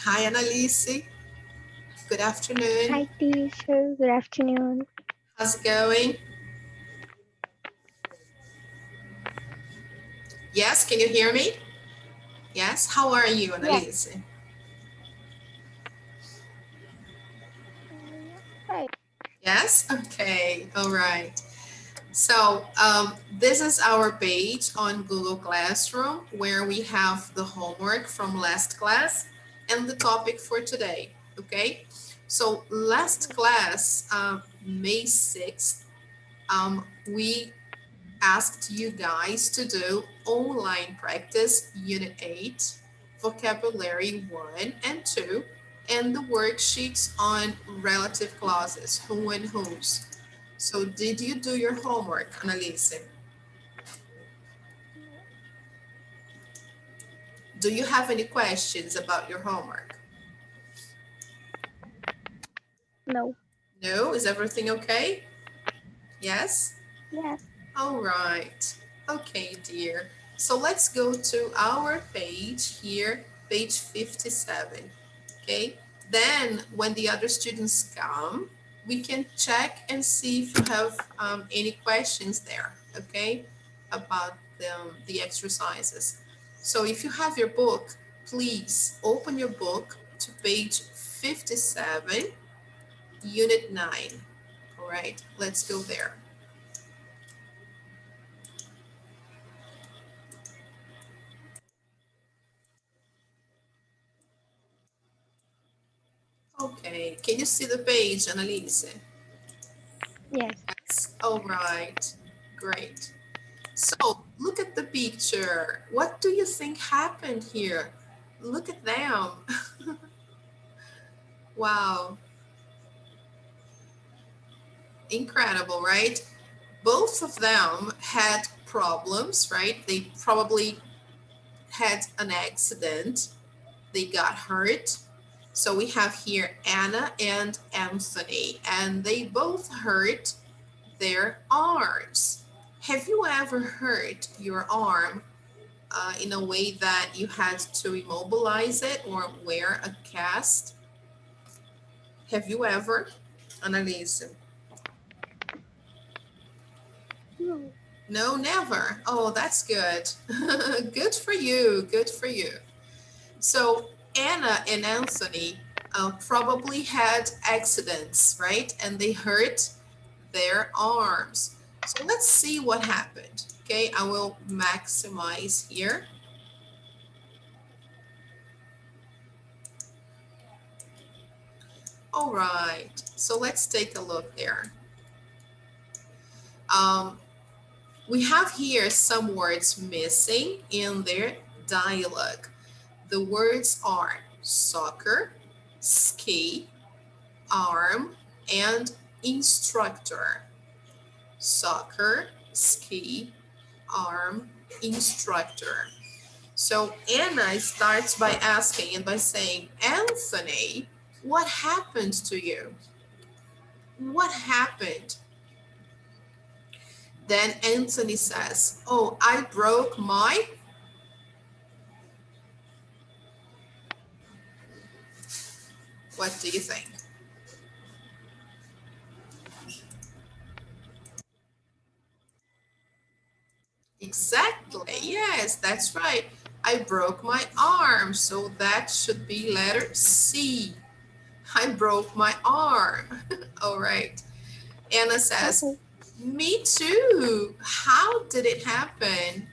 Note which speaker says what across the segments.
Speaker 1: Hi, Annalise. Good afternoon.
Speaker 2: Hi, teacher. Good afternoon.
Speaker 1: How's it going? Yes, can you hear me? Yes, how are you,
Speaker 2: Yes.
Speaker 1: Annalise?
Speaker 2: Right.
Speaker 1: Yes? Okay, all right. So this is our page on Google Classroom where we have the homework from last class and the topic for today, okay? So last class, May 6th, we asked you guys to do online practice unit 8, vocabulary 1 and 2, and the worksheets on relative clauses, who and whose. So did you do your homework, Annalise? Do you have any questions about your homework?
Speaker 2: No.
Speaker 1: No? Is everything okay? Yes?
Speaker 2: Yes.
Speaker 1: All right. Okay, dear. So let's go to our page here, page 57. Okay. Then when the other students come, we can check and see if you have any questions there, okay, about the exercises. So if you have your book, please open your book to page 57, unit 9. All right, let's go there. Okay, can you see the page, Annalise?
Speaker 2: Yes.
Speaker 1: Yes. All right, great. So look at the picture. What do you think happened here? Look at them. Wow, incredible, right? Both of them had problems, right? They probably had an accident. They got hurt. So we have here Anna and Anthony, and they both hurt their arms. Have you ever hurt your arm in a way that you had to immobilize it or wear a cast? Have you ever, Annalise?
Speaker 2: No.
Speaker 1: No, never. Oh, that's good. Good for you. Good for you. So Anna and Anthony probably had accidents, right? And they hurt their arms. So let's see what happened. Okay, I will maximize here. All right, so let's take a look there. Um, we have here some words missing in their dialogue. The words are soccer, ski, arm, and instructor. Soccer, ski, arm, instructor. So Anna starts by asking and by saying, Anthony, what happened to you? What happened? Then Anthony says, oh, I broke my, what do you think? Exactly. Yes, that's right. I broke my arm. So that should be letter C. I broke my arm. All right. Anna says,
Speaker 2: Okay.
Speaker 1: me too. How did it happen?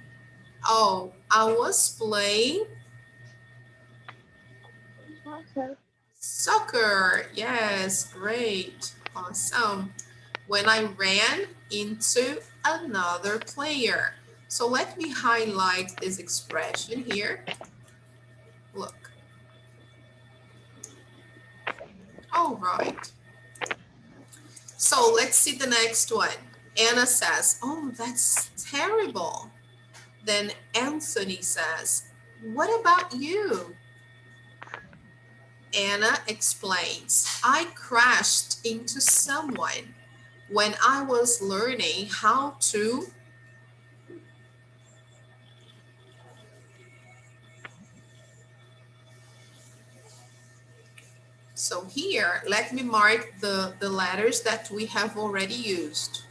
Speaker 1: Oh, I was playing
Speaker 2: Soccer.
Speaker 1: soccer. Yes, great. Awesome. When I ran into another player. So let me highlight this expression here. Look. All right. So let's see the next one. Anna says, oh, that's terrible. Then Anthony says, what about you? Anna explains, I crashed into someone when I was learning how to. So here, let me mark the letters that we have already used.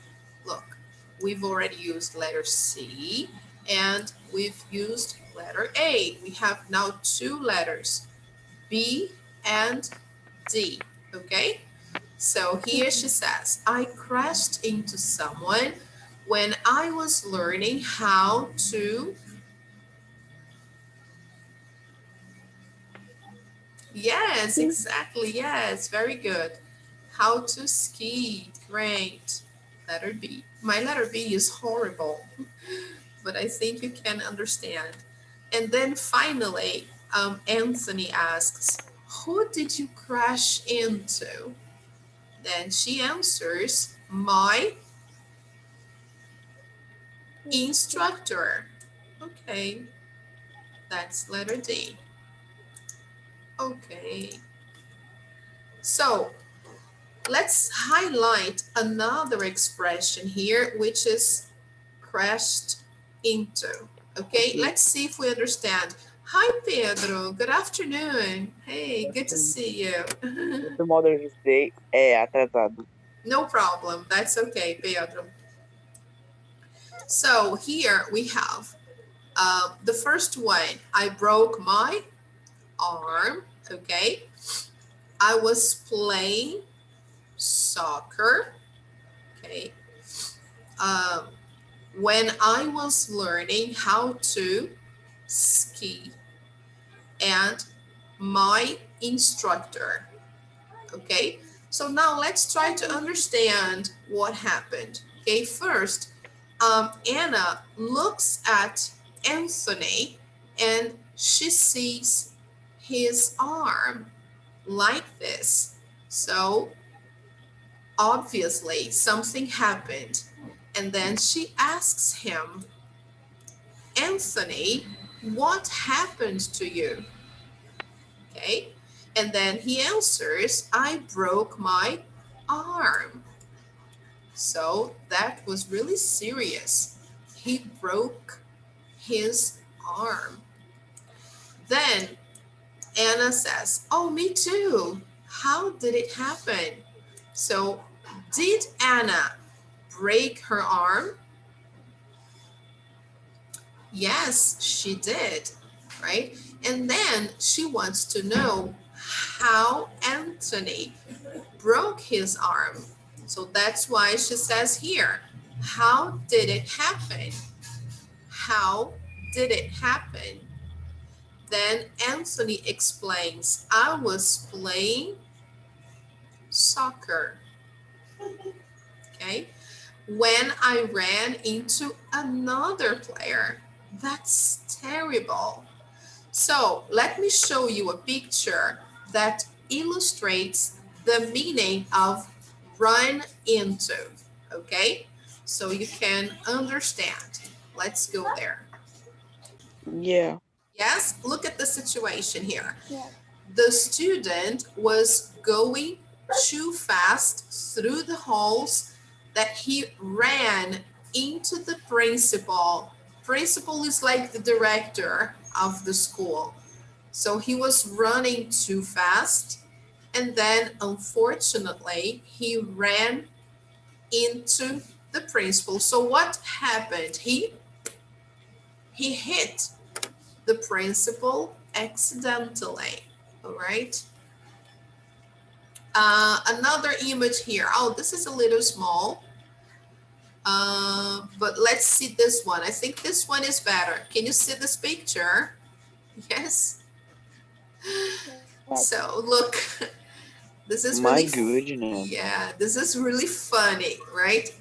Speaker 1: Look, we've already used letter C and we've used letter A. We have now two letters, B and D, okay? So here she says, I crashed into someone when I was learning how to, yes,
Speaker 2: Ski.
Speaker 1: exactly, yes, very good. How to ski, great. Letter B. My letter B is horrible, but I think you can understand. And then finally, Anthony asks, who did you crash into? Then she answers, my instructor. Okay, that's letter D. Okay, so let's highlight another expression here, which is crashed into. Okay, let's see if we understand. Hi, Pedro. Good afternoon. Hey, good to see you.
Speaker 3: Esse Mother's Day é atrasado.
Speaker 1: No problem. That's okay, Pedro. So here we have the first one. I broke my arm. Okay. I was playing soccer. Okay. Um, when I was learning how to ski, and my instructor. Okay, so now let's try to understand what happened. Okay, first, Anna looks at Anthony and she sees his arm like this. So obviously something happened. And then she asks him, Anthony, what happened to you? Okay, and then he answers, I broke my arm. So that was really serious. He broke his arm. Then Anna says, oh, me too. How did it happen? So did Anna break her arm? Yes, she did, right? And then she wants to know how Anthony broke his arm. So that's why she says here, how did it happen? How did it happen? Then Anthony explains, I was playing soccer, okay? When I ran into another player. That's terrible. So let me show you a picture that illustrates the meaning of run into, okay? So you can understand. Let's go there.
Speaker 3: Yeah.
Speaker 1: Yes, look at the situation here.
Speaker 2: Yes.
Speaker 1: The student was going too fast through the halls that he ran into the principal. Principal is like the director of the school. So he was running too fast, and then unfortunately he ran into the principal. So what happened? He hit the principal accidentally. All right. Another image here. Oh, this is a little small. But let's see this one. I think this one is better. Can you see this picture? Yes.
Speaker 2: Yes.
Speaker 1: So look, this is
Speaker 3: My
Speaker 1: really,
Speaker 3: goodness.
Speaker 1: yeah, this is really funny, right?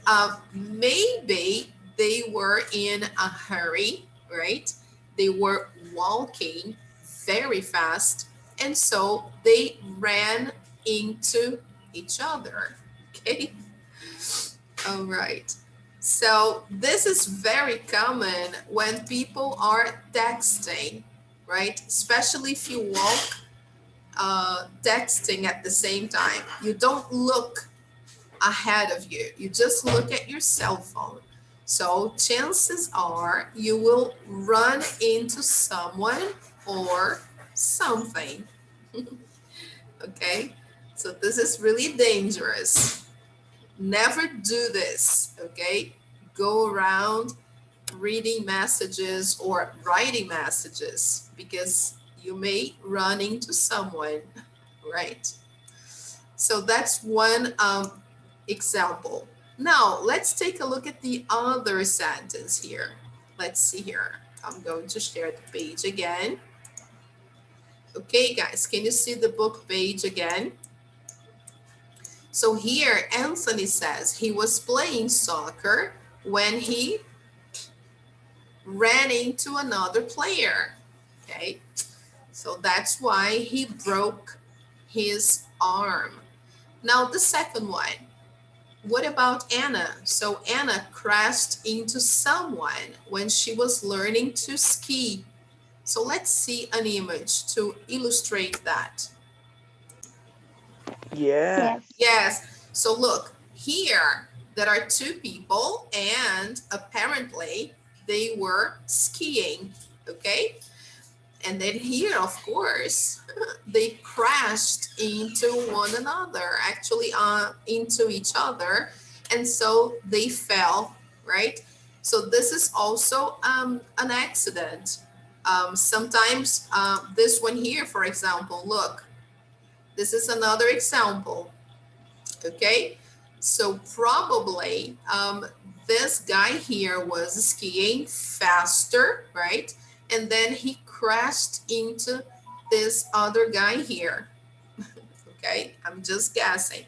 Speaker 1: Maybe they were in a hurry, right? They were walking very fast, and so they ran into each other. Okay. All right. So this is very common when people are texting, right? Especially if you walk texting at the same time. You don't look ahead of you. You just look at your cell phone. So chances are you will run into someone or something. Okay. So this is really dangerous. Never do this, okay? Go around reading messages or writing messages because you may run into someone, right? So that's one example. Now, let's take a look at the other sentence here. Let's see here. I'm going to share the page again. Okay, guys, can you see the book page again? So here, Anthony says he was playing soccer when he ran into another player. Okay, so that's why he broke his arm. Now, the second one. What about Anna? So Anna crashed into someone when she was learning to ski. So let's see an image to illustrate that.
Speaker 3: Yeah.
Speaker 2: Yes.
Speaker 1: Yes, so look, here there are two people and apparently they were skiing, okay? And then here, of course, they crashed into one another, actually into each other. And so they fell, right? So this is also an accident. Sometimes this one here, for example, look, this is another example, okay? So probably this guy here was skiing faster, right? And then he crashed into this other guy here, okay? I'm just guessing.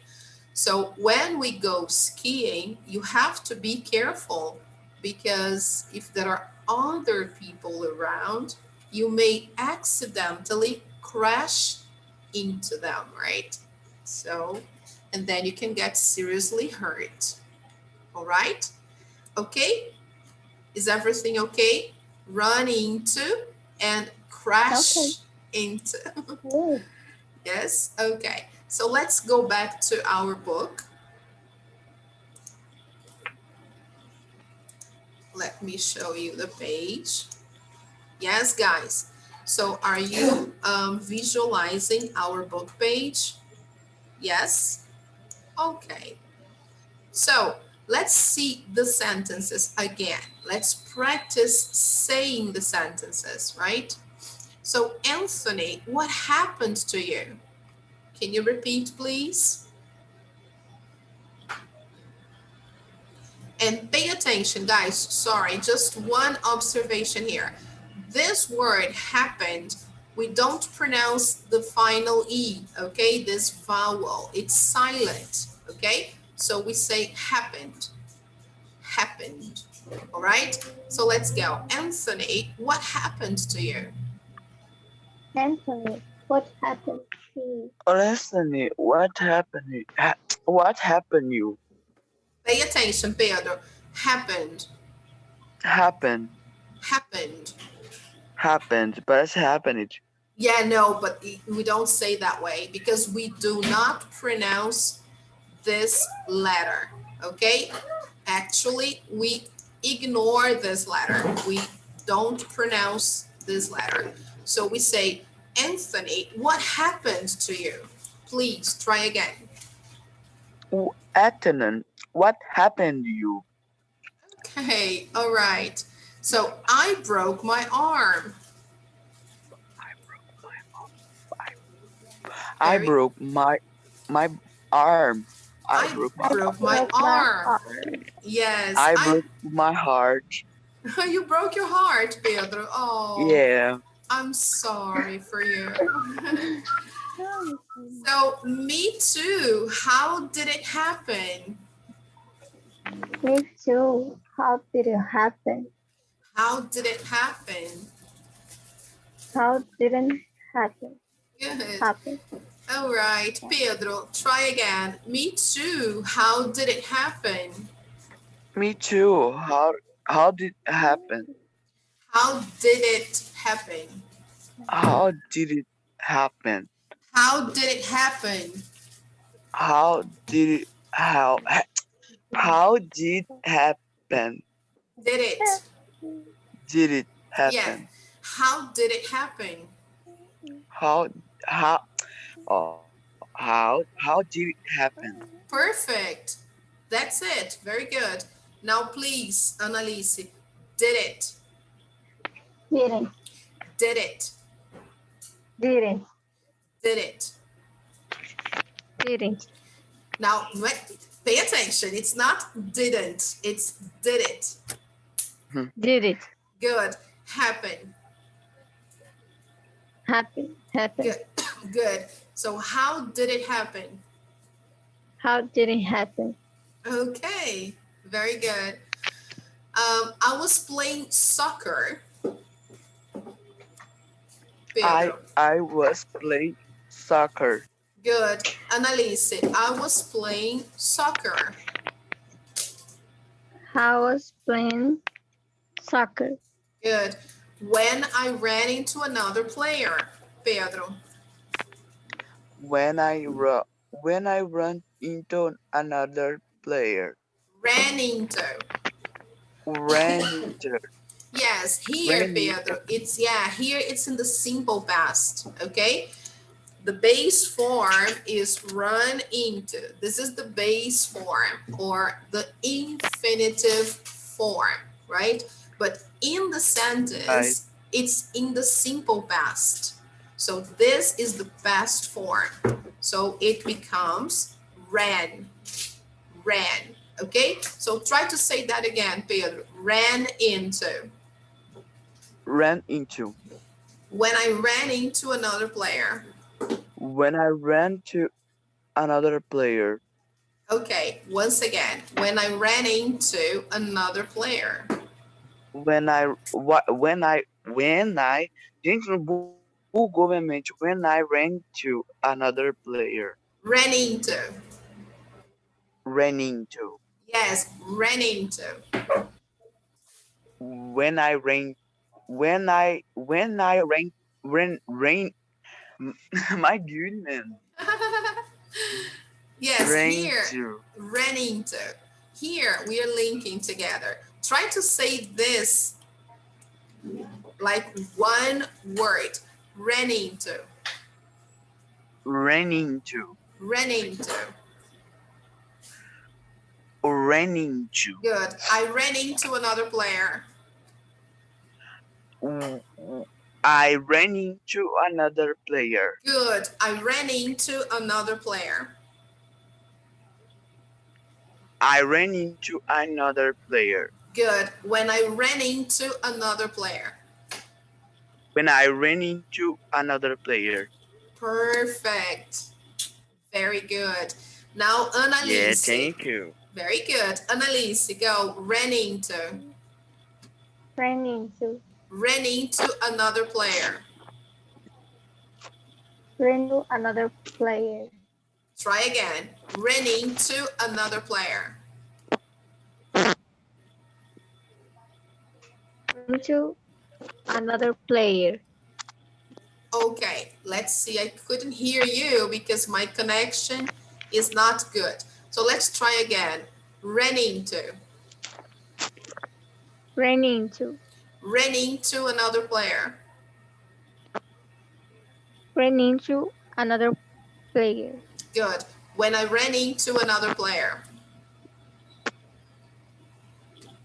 Speaker 1: So when we go skiing, you have to be careful because if there are other people around, you may accidentally crash into them, right? So, and then you can get seriously hurt. All right? Okay? Is everything okay? Run into and
Speaker 2: Okay.
Speaker 1: crash into.
Speaker 2: Good.
Speaker 1: Yes? Okay. So let's go back to our book. Let me show you the page. Yes, guys. So are you visualizing our book page? Yes? Okay. So let's see the sentences again. Let's practice saying the sentences, right? So Anthony, what happened to you? Can you repeat, please? And pay attention, guys. Sorry, just one observation here. This word happened, we don't pronounce the final E, okay? This vowel, it's silent, okay? So we say happened, happened, all right? So let's go. Anthony, what happened to you?
Speaker 2: Anthony, what happened to you?
Speaker 3: Listen, what happened? What happened? You
Speaker 1: Pay attention, Pedro. Happened,
Speaker 3: happened,
Speaker 1: happened.
Speaker 3: happened, but it's happened.
Speaker 1: Yeah, no, but we don't say that way because we do not pronounce this letter, okay? Actually, we ignore this letter. We don't pronounce this letter. So we say, Anthony, what happened to you? Please try again.
Speaker 3: Atanan, what happened to you?
Speaker 1: Okay, all right. So I broke my arm.
Speaker 3: I
Speaker 1: Very,
Speaker 3: broke my arm. I
Speaker 1: I
Speaker 3: broke my
Speaker 2: I
Speaker 1: broke my
Speaker 2: broke my
Speaker 1: arm.
Speaker 2: arm.
Speaker 1: Yes,
Speaker 3: I broke my heart.
Speaker 1: you broke your heart, Pedro. Oh,
Speaker 3: Yeah.
Speaker 1: I'm sorry for you. So, me too. How did it happen?
Speaker 2: Me too. How did it happen?
Speaker 1: How did it happen?
Speaker 2: How didn't happen?
Speaker 1: Good.
Speaker 2: Happen.
Speaker 1: All right,
Speaker 2: Yeah.
Speaker 1: Pedro, try again. Me too. How did it happen?
Speaker 3: Me too. How did it happen?
Speaker 1: How did it happen?
Speaker 3: How did it happen?
Speaker 1: How did it happen?
Speaker 3: How did it how did happen?
Speaker 1: Did it?
Speaker 3: Did it
Speaker 1: Yeah.
Speaker 3: happen?
Speaker 1: How did it happen?
Speaker 3: How how how How did it happen?
Speaker 1: Perfect. That's it. Very good. Now, please, Annalise, did it,
Speaker 2: Didn't.
Speaker 1: did it,
Speaker 2: Didn't.
Speaker 1: did it.
Speaker 2: Didn't.
Speaker 1: Now, pay attention. It's not didn't, it's did it.
Speaker 2: Did it.
Speaker 1: Good. Happen.
Speaker 2: Happen. Happen.
Speaker 1: Good. Good. So, how did it happen?
Speaker 2: How did it happen?
Speaker 1: Okay. Very good. I was playing soccer. Pedro.
Speaker 3: I was playing soccer.
Speaker 1: Good. Annalise, I was playing soccer.
Speaker 2: I was playing soccer.
Speaker 1: Good. When I ran into another player. Pedro.
Speaker 3: When I run into another player.
Speaker 1: Ran into.
Speaker 3: Ran into.
Speaker 1: Yes, here,
Speaker 3: Ran into.
Speaker 1: Pedro. Here it's in the simple past. Okay. The base form is run into. This is the base form or the infinitive form, right? But in the sentence, it's in the simple past. So this is the past form. So it becomes ran, ran. Okay? So try to say that again, Pedro. Ran into.
Speaker 3: Ran into.
Speaker 1: When I ran into another player.
Speaker 3: When I ran to another player.
Speaker 1: Okay, once again, when I ran into another player.
Speaker 3: Gente, não bugou minha mente. When I ran to another player.
Speaker 1: Ran into.
Speaker 3: Ran into.
Speaker 1: Yes, ran into.
Speaker 3: When I ran. When I ran. My goodness.
Speaker 1: Yes,
Speaker 3: Ran
Speaker 1: here,
Speaker 3: to.
Speaker 1: ran into. Here, we are linking together. Try to say this like one word. Ran into.
Speaker 3: Ran into.
Speaker 1: Ran into.
Speaker 3: Ran into.
Speaker 1: Good. I ran into another player.
Speaker 3: I ran into another player.
Speaker 1: Good. I ran into another player.
Speaker 3: I ran into another player.
Speaker 1: Good. When I ran into another player.
Speaker 3: When I ran into another player.
Speaker 1: Perfect. Very good. Now,
Speaker 3: Yeah,
Speaker 1: Annalise.
Speaker 3: thank you.
Speaker 1: Very good. Annalise, go. Ran into.
Speaker 2: Ran into.
Speaker 1: Ran into another player.
Speaker 2: Ran to another player.
Speaker 1: Try again. Ran into another player.
Speaker 2: Ran to another player.
Speaker 1: Okay, let's see. I couldn't hear you because my connection is not good. So let's try again. Ran into.
Speaker 2: Ran into.
Speaker 1: Ran into another player.
Speaker 2: Ran into another player.
Speaker 1: Good. When I ran into another player.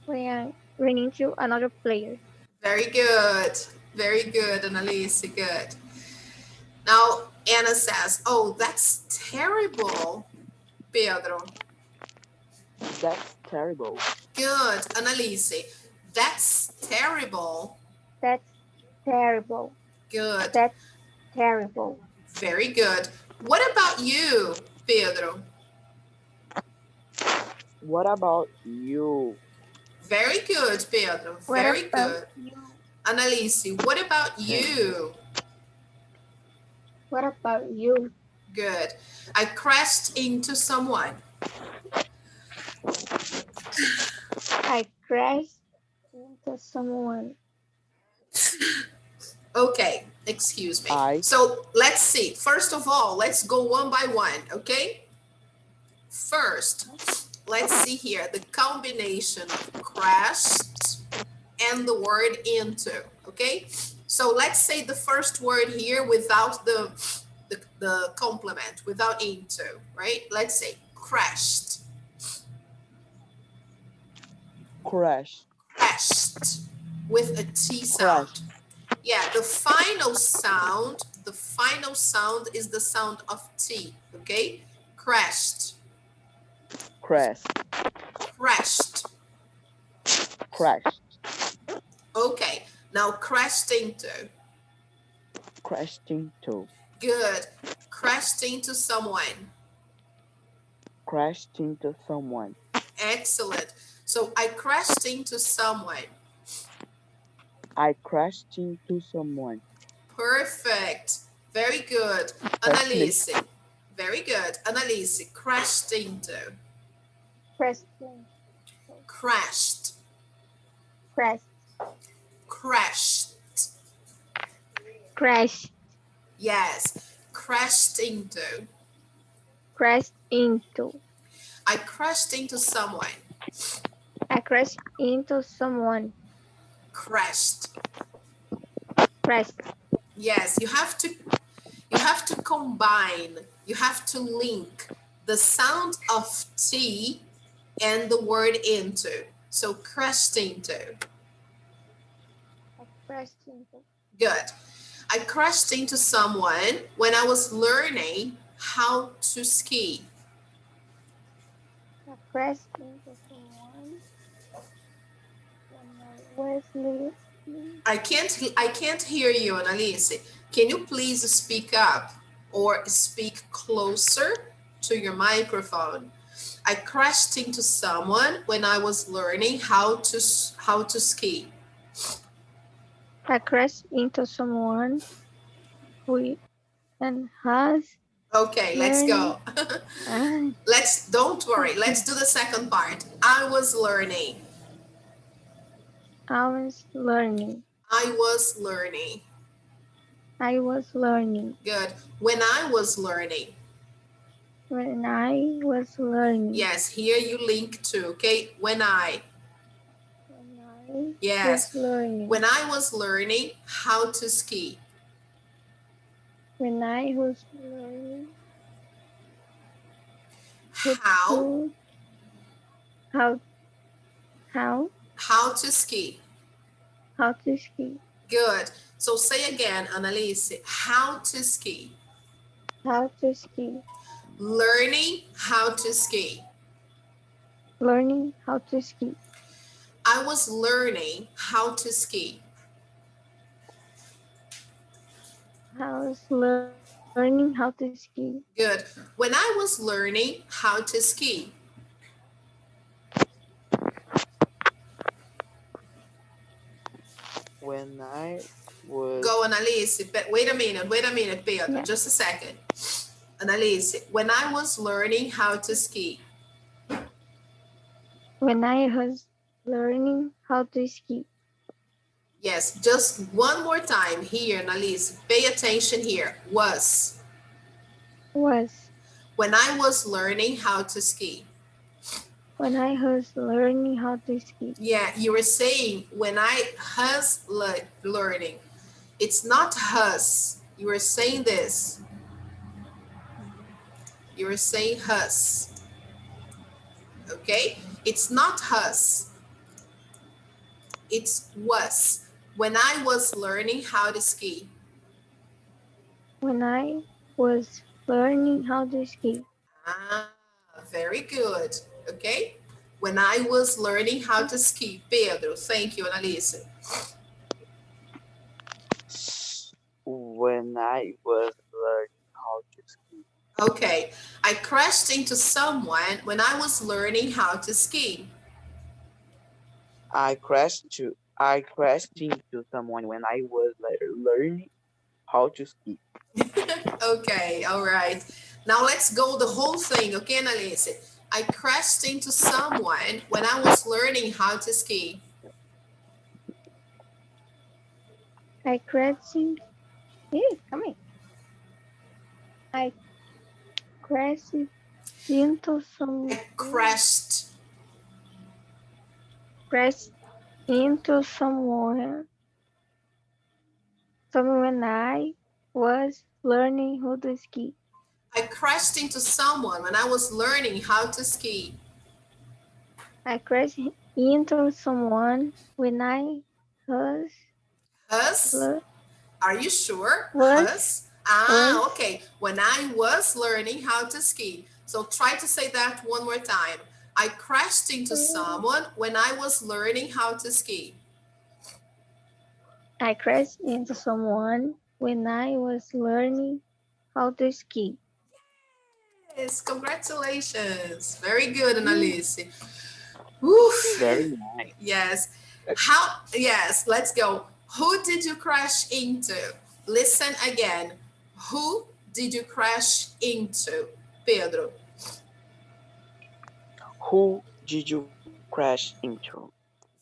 Speaker 2: When I ran into another player.
Speaker 1: Very good. Very good, Annalise. Good. Now, Anna says, oh, that's terrible, Pedro.
Speaker 3: That's terrible.
Speaker 1: Good, Annalise. That's terrible.
Speaker 2: That's terrible.
Speaker 1: Good.
Speaker 2: That's terrible.
Speaker 1: Very good. What about you, Pedro?
Speaker 3: What about you?
Speaker 1: Very good, Pedro. Very good.
Speaker 2: You?
Speaker 1: Annalise, what about you?
Speaker 2: What about you?
Speaker 1: Good. I crashed into someone.
Speaker 2: I crashed into someone.
Speaker 1: Okay, excuse me.
Speaker 3: I.
Speaker 1: So let's see. First of all, let's go one by one, okay? First, let's see here the combination of crashed and the word into, okay? So let's say the first word here without the the complement without into, right? Let's say crashed,
Speaker 3: Crash.
Speaker 1: crashed with a T
Speaker 3: Crash.
Speaker 1: sound. Yeah, the final sound is the sound of T, okay? Crashed,
Speaker 3: Crash.
Speaker 1: crashed.
Speaker 3: Crash.
Speaker 1: Okay, now crashed into.
Speaker 3: Crashed into.
Speaker 1: Good. Crashed into someone.
Speaker 3: Crashed into someone.
Speaker 1: Excellent. So I crashed into someone.
Speaker 3: I crashed into someone.
Speaker 1: Perfect. Very good.
Speaker 3: That's me.
Speaker 1: Analyze. Very good. Analyze. Crashed into.
Speaker 2: Question.
Speaker 1: Crashed.
Speaker 2: Crash.
Speaker 1: Crashed.
Speaker 2: Crash.
Speaker 1: Yes. Crashed into.
Speaker 2: Crashed into.
Speaker 1: I crashed into someone.
Speaker 2: I crashed into someone.
Speaker 1: Crashed.
Speaker 2: Crashed.
Speaker 1: Yes, you have to combine, you have to link the sound of T and the word into. So crashed into.
Speaker 2: I crashed into.
Speaker 1: Good. I crashed into someone when I was learning how to ski.
Speaker 2: I crashed into someone when I was little.
Speaker 1: I can't hear you, Annalise. Can you please speak up or speak closer to your microphone? I crashed into someone when I was learning how to ski.
Speaker 2: I crashed into someone who and has
Speaker 1: Okay, let's
Speaker 2: learning.
Speaker 1: go.
Speaker 2: I,
Speaker 1: Don't worry.
Speaker 2: okay.
Speaker 1: Let's do the second part. I was learning.
Speaker 2: I was learning.
Speaker 1: I was learning.
Speaker 2: I was learning.
Speaker 1: Good. When I was learning.
Speaker 2: When I was learning.
Speaker 1: Yes, here you link to, okay? When I.
Speaker 2: When I
Speaker 1: Yes.
Speaker 2: was learning.
Speaker 1: When I was learning how to ski.
Speaker 2: When I was learning
Speaker 1: How?
Speaker 2: to how how
Speaker 1: How to ski.
Speaker 2: how to ski.
Speaker 1: Good. So say again, Annalise. How to ski.
Speaker 2: How to ski.
Speaker 1: Learning how to ski.
Speaker 2: Learning how to ski.
Speaker 1: I was learning how to ski.
Speaker 2: I was learning how to ski.
Speaker 1: Good. When I was learning how to ski.
Speaker 3: When I was.
Speaker 1: Go, Annalise. But wait a minute, Pedro.
Speaker 2: Yeah.
Speaker 1: Just a second. Annalise, when I was learning how to ski.
Speaker 2: When I was learning how to ski.
Speaker 1: Yes, just one more time here, Annalise. Pay attention here. Was.
Speaker 2: Was.
Speaker 1: When I was learning how to ski.
Speaker 2: When I was learning how to ski.
Speaker 1: Yeah, you were saying when I has learning. It's not has. You were saying this. You were saying has. Okay? It's not has. It's was. When I was learning how to ski.
Speaker 2: When I was learning how to ski.
Speaker 1: Ah, very good. Okay? When I was learning how to ski. Pedro, thank you, Annalise.
Speaker 3: When I was learning how to ski.
Speaker 1: Okay. I crashed into someone when I was learning how to ski.
Speaker 3: I crashed into someone when I was learning how to ski.
Speaker 1: Okay, all right. Now let's go the whole thing, okay, Annalise? I crashed into someone when I was learning how to ski.
Speaker 2: I crashed in come here. I crashed into
Speaker 1: I
Speaker 2: some crashed into someone when I was learning how to ski.
Speaker 1: I crashed into someone when I was learning how to ski.
Speaker 2: I crashed into someone when I was
Speaker 1: Us?
Speaker 2: le-
Speaker 1: Are you sure?
Speaker 2: was
Speaker 1: Us?
Speaker 2: was
Speaker 1: Okay. When I was learning how to ski. So try to say that one more time. I crashed into someone when I was learning how to ski.
Speaker 2: I crashed into someone when I was learning how to ski.
Speaker 1: Yes, congratulations. Very good,
Speaker 2: Mm,
Speaker 1: Annalise. Woof.
Speaker 3: Very nice.
Speaker 1: Yes.
Speaker 3: That-
Speaker 1: Yes, let's go. Who did you crash into? Listen again. Who did you crash into? Pedro.
Speaker 3: Who did you crash into?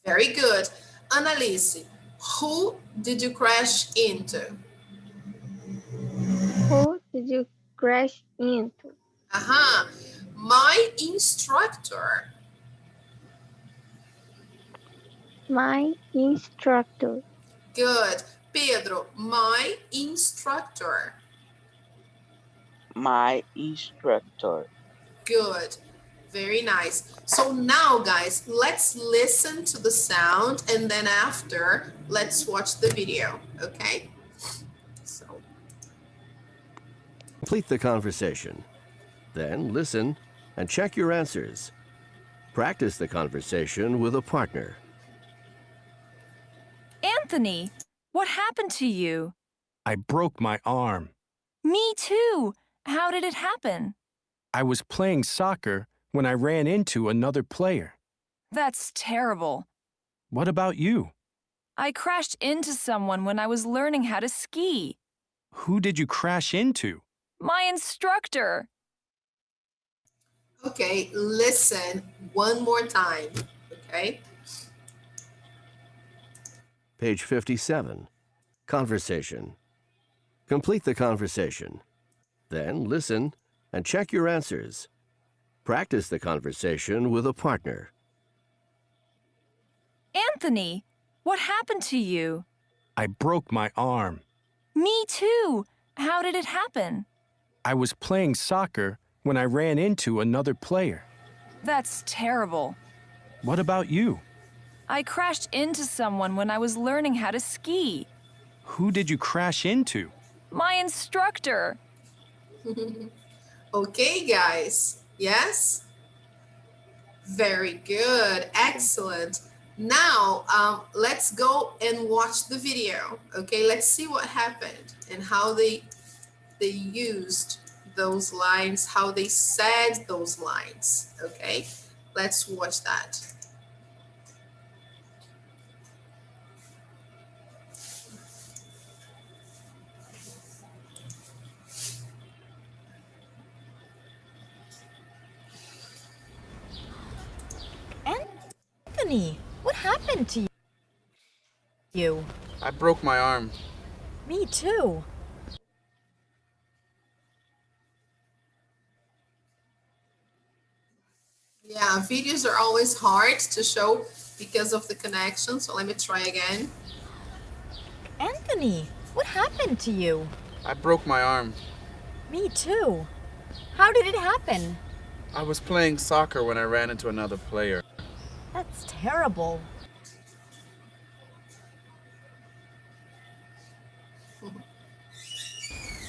Speaker 1: Very good. Annalise. Who did you crash into?
Speaker 2: Who did you crash into?
Speaker 1: Aha. My instructor.
Speaker 2: My instructor.
Speaker 1: Good. Pedro, my instructor.
Speaker 3: My instructor.
Speaker 1: Good. Very nice. So now, guys, let's listen to the sound and then after, let's watch the video. Okay? So,
Speaker 4: Complete the conversation. Then listen and check your answers. Practice the conversation with a partner.
Speaker 5: Anthony, what happened to you?
Speaker 6: I broke my arm.
Speaker 5: Me too. How did it happen?
Speaker 6: I was playing soccer when I ran into another player.
Speaker 5: That's terrible.
Speaker 6: What about you?
Speaker 5: I crashed into someone when I was learning how to ski.
Speaker 6: Who did you crash into?
Speaker 5: My instructor.
Speaker 1: okay, listen one more time. Okay?
Speaker 4: Page 57. Conversation. Complete the conversation. Then listen and check your answers. Practice the conversation with a partner.
Speaker 5: Anthony, what happened to you?
Speaker 6: I broke my arm.
Speaker 5: Me too. How did it happen?
Speaker 6: I was playing soccer when I ran into another player.
Speaker 5: That's terrible.
Speaker 6: What about you?
Speaker 5: I crashed into someone when I was learning how to ski.
Speaker 6: Who did you crash into?
Speaker 5: My instructor.
Speaker 1: Okay, guys. Yes? Very good. Excellent. Now, let's go and watch the video. Okay, let's see what happened and how they used those lines, how they said those lines. Okay, let's watch that.
Speaker 7: Anthony, what happened to you?
Speaker 8: I broke my arm.
Speaker 7: Me too.
Speaker 1: Yeah, videos are always hard to show because of the connection. So let me try again.
Speaker 7: Anthony, what happened to you?
Speaker 8: I broke my arm.
Speaker 7: Me too. How did it happen?
Speaker 8: I was playing soccer when I ran into another player.
Speaker 7: That's terrible.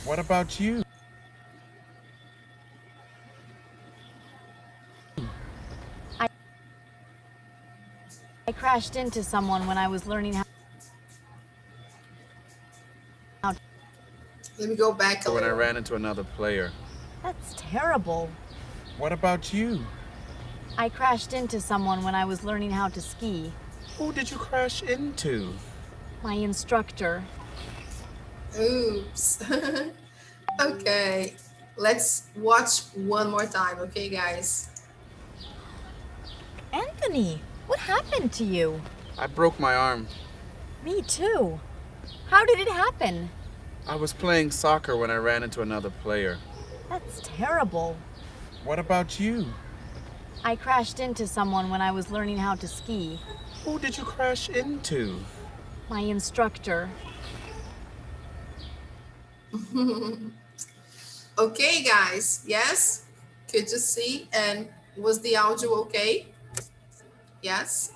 Speaker 8: What about you?
Speaker 7: I crashed into someone when I was learning how.
Speaker 1: Let me go back a
Speaker 8: When I
Speaker 1: little.
Speaker 8: ran into another player.
Speaker 7: That's terrible.
Speaker 8: What about you?
Speaker 7: I crashed into someone when I was learning how to ski.
Speaker 8: Who did you crash into?
Speaker 7: My instructor.
Speaker 1: Oops. Okay, let's watch one more time. Okay, guys.
Speaker 7: Anthony, what happened to you?
Speaker 8: I broke my arm.
Speaker 7: Me too. How did it happen?
Speaker 8: I was playing soccer when I ran into another player.
Speaker 7: That's terrible.
Speaker 8: What about you?
Speaker 7: I crashed into someone when I was learning how to ski.
Speaker 8: Who did you crash into?
Speaker 7: My instructor.
Speaker 1: Okay, guys. Yes? Could you see? And was the audio okay? Yes?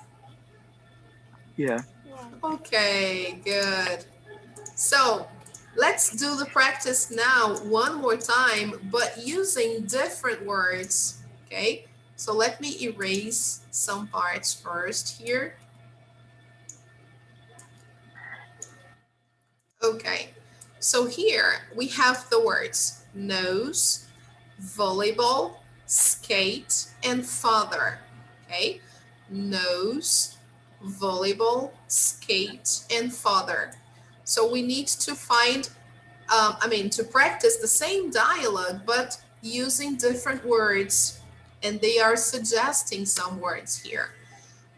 Speaker 3: Yeah.
Speaker 2: Yes.
Speaker 1: Okay, good. So let's do the practice now one more time, but using different words. Okay, so let me erase some parts first here. Okay, so here we have the words nose, volleyball, skate, and father. Okay, nose, volleyball, skate, and father. So we need to find to practice the same dialogue, but using different words. And they are suggesting some words here.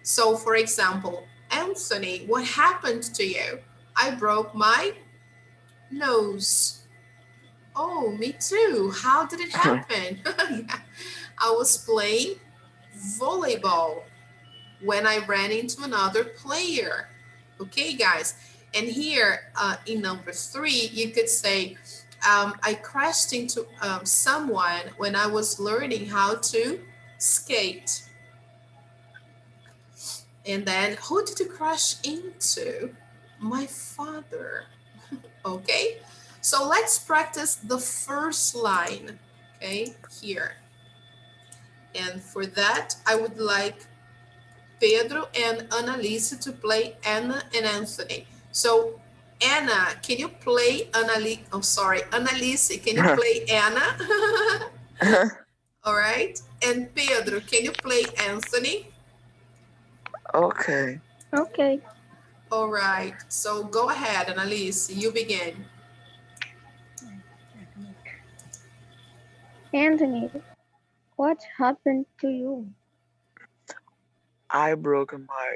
Speaker 1: So, for example, Anthony, what happened to you? I broke my nose. Oh, me too. How did it happen? Yeah. I was playing volleyball when I ran into another player. Okay, guys. And here in number 3, you could say, I crashed into someone when I was learning how to skate. And then, who did you crash into? My father. Okay, so let's practice the first line. Okay, here. And for that, I would like Pedro and Annalise to play Anna and Anthony. So, Anna, can you play Annalise? Oh, sorry, Annalise, can you play Anna? All right. And Pedro, can you play Anthony?
Speaker 3: Okay.
Speaker 2: Okay.
Speaker 1: All right. So go ahead, Annalise. You begin.
Speaker 2: Anthony, what happened to you?
Speaker 3: I broke my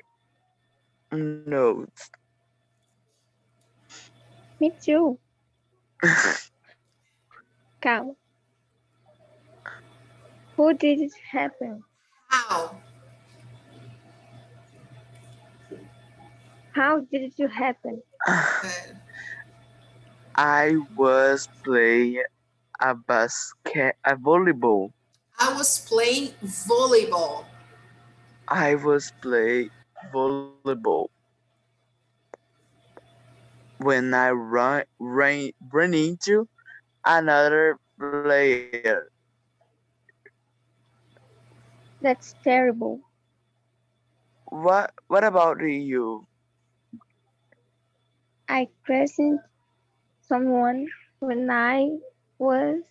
Speaker 3: nose.
Speaker 2: Me too. Calm. Who did it happen?
Speaker 1: How?
Speaker 2: How did it happen?
Speaker 1: Good.
Speaker 3: I was playing a volleyball.
Speaker 1: I was playing volleyball.
Speaker 3: I was playing volleyball when I ran into another player.
Speaker 2: That's terrible.
Speaker 3: What about you?
Speaker 2: I questioned someone when I was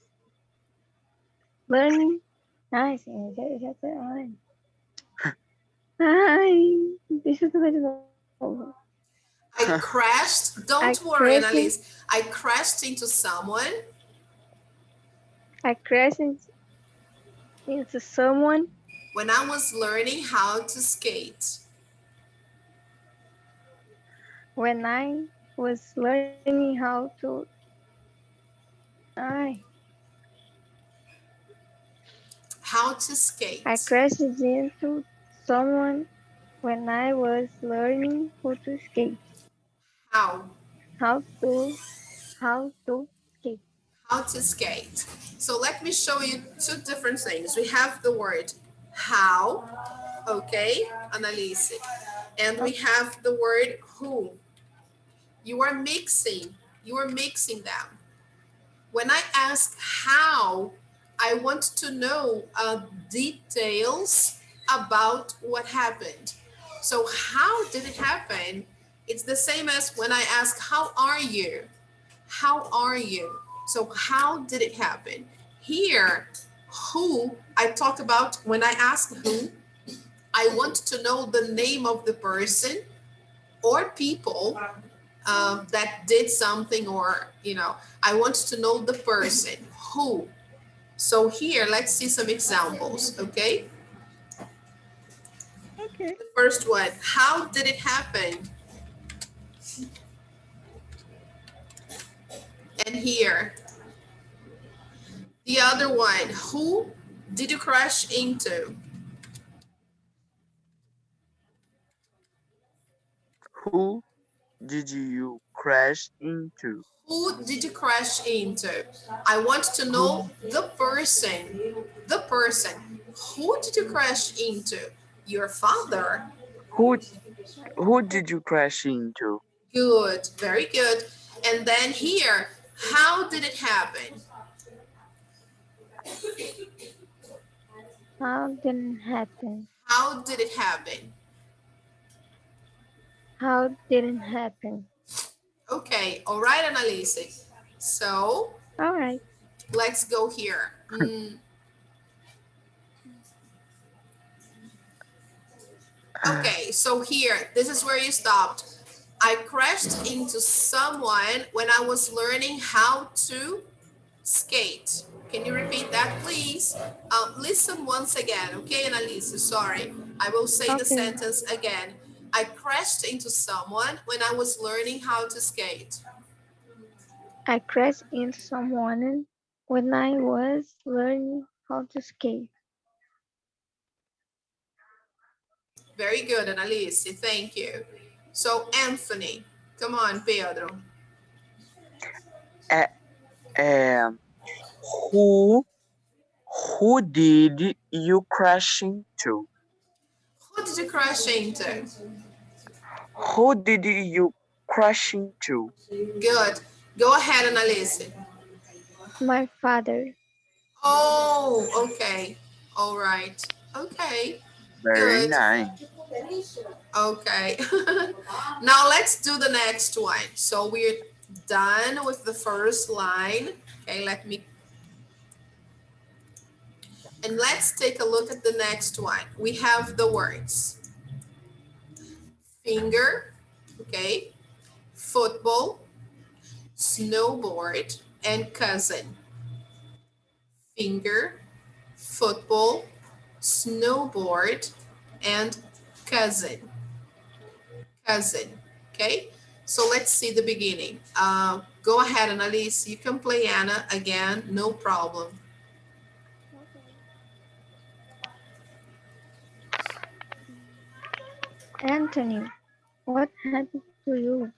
Speaker 2: learning. Ai, senhor, já tô. Ai, deixa eu tentar de novo.
Speaker 1: I crashed.
Speaker 2: I
Speaker 1: Don't worry,
Speaker 2: crashed.
Speaker 1: Annalise. I crashed into someone
Speaker 2: I crashed into someone
Speaker 1: when I was learning how to skate.
Speaker 2: when I was learning how to. I
Speaker 1: How to
Speaker 2: I
Speaker 1: skate.
Speaker 2: crashed into someone when I was learning how to skate.
Speaker 1: How?
Speaker 2: How to how to skate.
Speaker 1: How to skate. So let me show you two different things. We have the word how, okay, Annalise. And we have the word who. You are mixing. You are mixing them. When I ask how, I want to know details about what happened. So, how did it happen? It's the same as when I ask, how are you? How are you? So, how did it happen? Here, who, I talk about when I ask who, I want to know the name of the person or people that did something, or I want to know the person who. So here, let's see some examples. Okay,
Speaker 2: Okay.
Speaker 1: the first one, how did it happen? And here, the other one, who did you crash into?
Speaker 3: Who did you crash into?
Speaker 1: Who did you crash into? I want to
Speaker 3: Who
Speaker 1: know the person. The person. Who did you crash into? Your father.
Speaker 3: who
Speaker 2: My
Speaker 3: who did you crash into?
Speaker 1: Good, very good. And then here, how did it happen?
Speaker 2: how didn't happen?
Speaker 1: How did it happen?
Speaker 2: How didn't happen?
Speaker 1: Okay, all right, Annalise. So
Speaker 2: All right.
Speaker 1: let's go here. Okay, so here, this is where you stopped. I crashed into someone when I was learning how to skate. Can you repeat that, please? Listen once again, okay, Annalise? Sorry. I will say the
Speaker 2: Okay.
Speaker 1: sentence again. I crashed into someone when I was learning how to skate.
Speaker 2: I crashed into someone when I was learning how to skate.
Speaker 1: Very good, Annalise. Thank you. So, Anthony, come on, Pedro.
Speaker 3: Uh, um, who who did you crash into?
Speaker 1: Who did you crash into?
Speaker 3: Who did you crash into?
Speaker 1: Good. Go ahead, Annalise.
Speaker 2: My father.
Speaker 1: Oh, okay. All right. Okay.
Speaker 3: Very
Speaker 1: Good.
Speaker 3: nice.
Speaker 1: Okay. Now let's do the next one. So we're done with the first line. Okay, and let's take a look at the next one. We have the words finger, okay, football, snowboard, and cousin. Finger, football, snowboard, and cousin. Cousin. Okay, so let's see the beginning. Go ahead, Annalise. You can play Anna again, no problem.
Speaker 2: Okay. Anthony, what happened to you?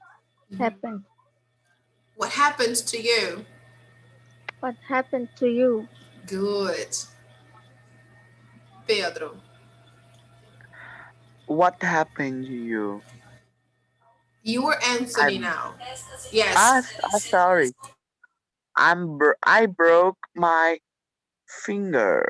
Speaker 1: Mhm.
Speaker 2: Happened.
Speaker 1: What happened to you?
Speaker 2: What happened to you?
Speaker 1: Good. Pedro.
Speaker 3: What happened to you?
Speaker 1: You were
Speaker 3: I
Speaker 1: Anthony now.
Speaker 3: ah,
Speaker 1: Yes.
Speaker 3: sorry. I broke my finger.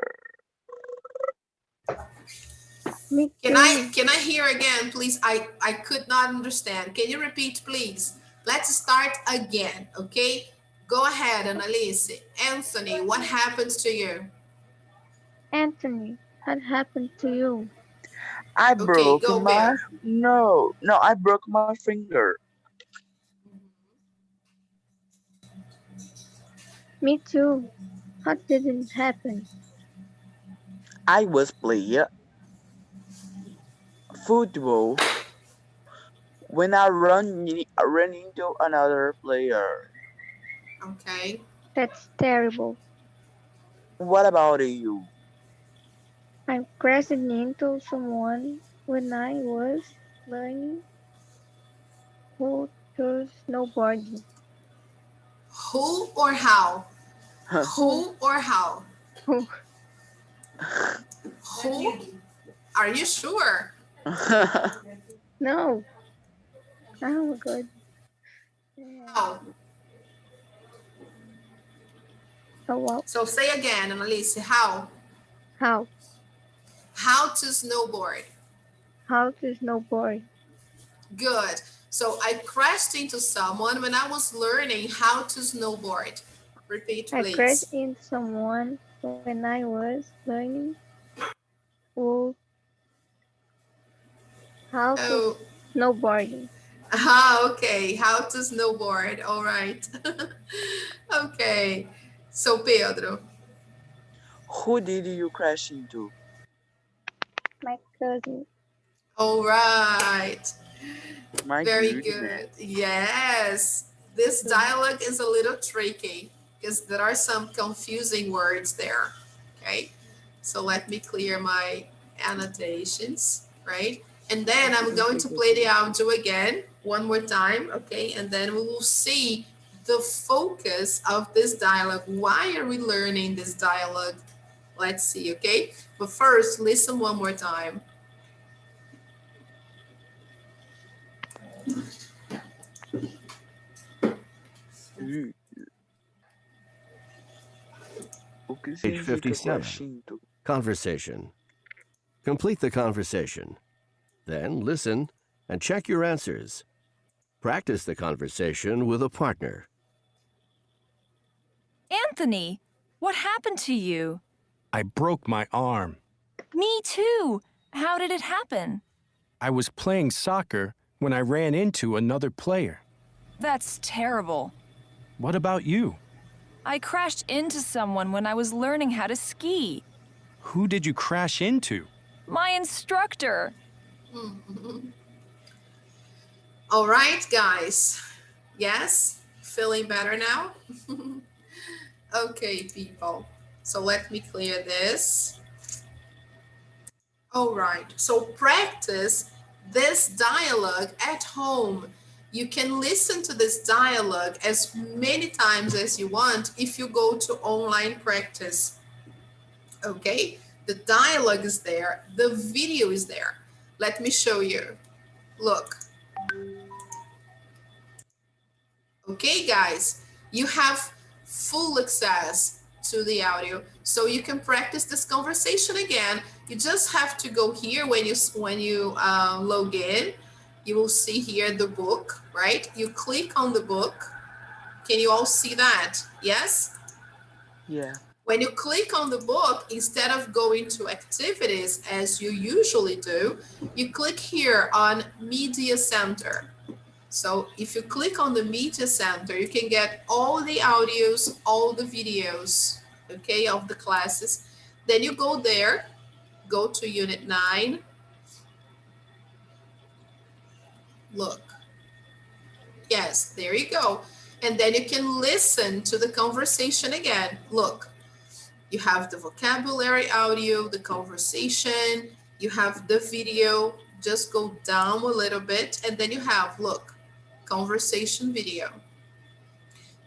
Speaker 2: Me
Speaker 1: Can I
Speaker 2: too.
Speaker 1: can I hear again, please? I could not understand. Can you repeat, please? Let's start again, okay? Go ahead, Annalise. Anthony, what happens to you?
Speaker 2: Anthony, what happened to you?
Speaker 3: I
Speaker 1: Okay,
Speaker 3: broke
Speaker 1: go,
Speaker 3: my
Speaker 1: Pedro.
Speaker 3: no, I broke my finger.
Speaker 2: Me too. What didn't happen?
Speaker 3: I was playing football when ran into another player.
Speaker 1: Okay.
Speaker 2: That's terrible.
Speaker 3: What about you?
Speaker 2: I crashed into someone when I was learning how to snowboard.
Speaker 1: Who or how?
Speaker 2: Who?
Speaker 1: Who or how?
Speaker 2: Who?
Speaker 1: Who? Are you sure?
Speaker 2: No. Oh, good. Yeah.
Speaker 1: How?
Speaker 2: Oh, wow.
Speaker 1: So say again, Annalise. How?
Speaker 2: How?
Speaker 1: How to snowboard.
Speaker 2: How to snowboard.
Speaker 1: Good. So I crashed into someone when I was learning how to snowboard. Repeat,
Speaker 2: I crashed
Speaker 1: please.
Speaker 2: into someone when I was learning how to
Speaker 1: Oh,
Speaker 2: snowboarding.
Speaker 1: okay. How to snowboard. All right. Okay. So Pedro.
Speaker 3: Who did you crash into?
Speaker 2: My cousin.
Speaker 1: All right.
Speaker 3: My
Speaker 1: Very
Speaker 3: goodness.
Speaker 1: good. Yes. This dialogue is a little tricky because there are some confusing words there. Okay. So let me clear my annotations, right? And then I'm going
Speaker 3: Okay,
Speaker 1: to
Speaker 3: go
Speaker 1: play the
Speaker 3: ahead.
Speaker 1: audio again one more time, okay? And then we will see the focus of this dialogue. Why are we learning this dialogue? Let's see, okay? But first, listen one more time.
Speaker 3: O que
Speaker 4: Page
Speaker 3: significa
Speaker 4: 57.
Speaker 3: crescendo?
Speaker 4: Conversation. Complete the conversation. Then listen and check your answers. Practice the conversation with a partner.
Speaker 5: Anthony, what happened to you?
Speaker 6: I broke my arm.
Speaker 5: Me too. How did it happen?
Speaker 6: I was playing soccer when I ran into another player.
Speaker 5: That's terrible.
Speaker 6: What about you?
Speaker 5: I crashed into someone when I was learning how to ski.
Speaker 6: Who did you crash into?
Speaker 5: My instructor.
Speaker 1: All right, guys. Yes? Feeling better now? Okay, people. So let me clear this. All right. So practice this dialogue at home. You can listen to this dialogue as many times as you want if you go to online practice. Okay? The dialogue is there. The video is there. Let me show you. Look. Okay, guys, you have full access to the audio, so you can practice this conversation again. You just have to go here when you log in. You will see here the book, right? You click on the book. Can you all see that? Yes?
Speaker 3: Yeah.
Speaker 1: When you click on the book, instead of going to activities as you usually do, you click here on Media Center. So if you click on the Media Center, you can get all the audios, all the videos, okay, of the classes. Then you go there, go to Unit 9. Look. Yes, there you go. And then you can listen to the conversation again. Look, you have the vocabulary audio, the conversation, you have the video. Just go down a little bit, and then you have, look, conversation video.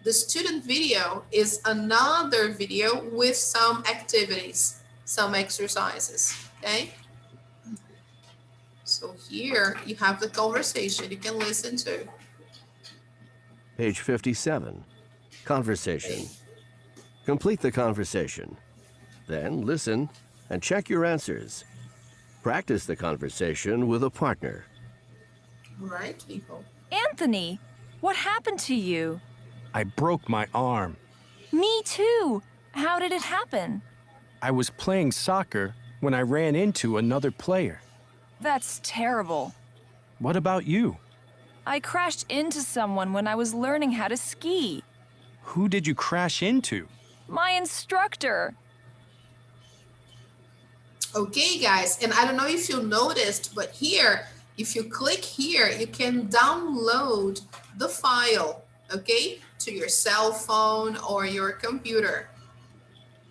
Speaker 1: The student video is another video with some activities, some exercises, okay? So here you have the conversation you can listen to.
Speaker 4: Page 57. Conversation. Complete the conversation. Then listen and check your answers. Practice the conversation with a partner.
Speaker 1: All right, people.
Speaker 5: Anthony, what happened to you?
Speaker 6: I broke my arm.
Speaker 5: Me too. How did it happen?
Speaker 6: I was playing soccer when I ran into another player.
Speaker 5: That's terrible.
Speaker 6: What about you?
Speaker 5: I crashed into someone when I was learning how to ski.
Speaker 6: Who did you crash into?
Speaker 5: My instructor.
Speaker 1: Okay, guys, and I don't know if you noticed, but here, if you click here, you can download the file, okay, to your cell phone or your computer.